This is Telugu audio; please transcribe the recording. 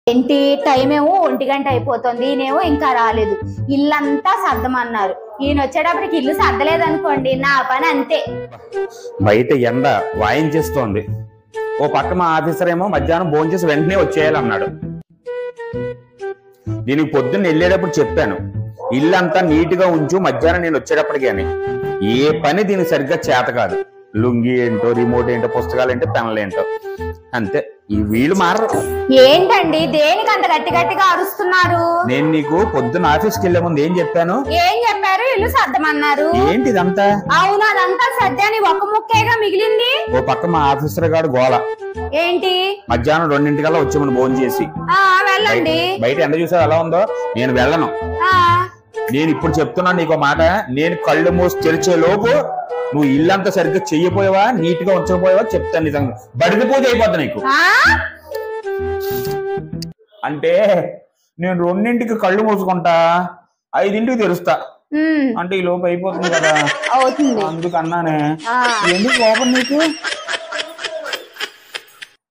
ఏంటి టైం ఏమో 1 గంట అయిపోతుంది, ఈయనేమో ఇంకా రాలేదు. ఇల్లంతా సర్దమన్నారు. ఈయన వచ్చేటప్పటికి ఇల్లు సర్దలేదనుకోండి నా పని అంతే. బయట ఎండ వాయించేస్తోంది. ఓ పక్క మా ఆఫీసర్ ఏమో మధ్యాహ్నం భోంచేసి వెంటనే వచ్చేయాలన్నాడు. దీనికి పొద్దున్న వెళ్ళేటప్పుడు చెప్పాను, ఇల్లంతా నీట్ గా ఉంచు మధ్యాహ్నం నేను వచ్చేటప్పటికి అని. ఏ పని దీనికి సరిగ్గా చేత కాదు. లుంగి ఏంటో, రిమోట్ ఏంటో, పుస్తకాలు ఏంటో, పెన్నులు ఏంటో, అంతే. ఈ వీళ్ళు మారరు. ఏంటండి దేనికి అంత గట్టి గట్టిగా అరుస్తున్నారు? నేను నీకు పొద్దున్న ఆఫీస్కి వెళ్లే ముందు ఏం చెప్పాను? ఏం చెప్పారు? ఇల్లు సర్దమన్నారు. ఏంటి ఇదంతా? అవును, అదంతా సర్దాని ఒక ముక్కేగా మిగిలింది. ఓ పక్క మా ఆఫీసర్ గారు గోల. ఏంటి? మధ్యాహ్నం 2 వచ్చి భోజనం చేసి వెళ్ళండి. బయట ఎండ చూసావు ఎలా ఉందో. నేను వెళ్ళను. నేను ఇప్పుడు చెప్తున్నా నీకు మాట, నేను కళ్ళు మూసి తెరిచే లోపు నువ్వు ఇల్లంతా సరిగ్గా చెయ్యపోయావా, నీట్ గా ఉంచకపోయావా చెప్తాను. నిజంగా బడిది పూజ అయిపోద్ది నీకు. అంటే నేను 2ంటికి కళ్ళు మూసుకుంటా, 5ంటికి తెరుస్తా. అంటే ఈ లోపు అయిపోతుంది కదా, అందుకన్నానే. ఎందుకు లోపల నీకు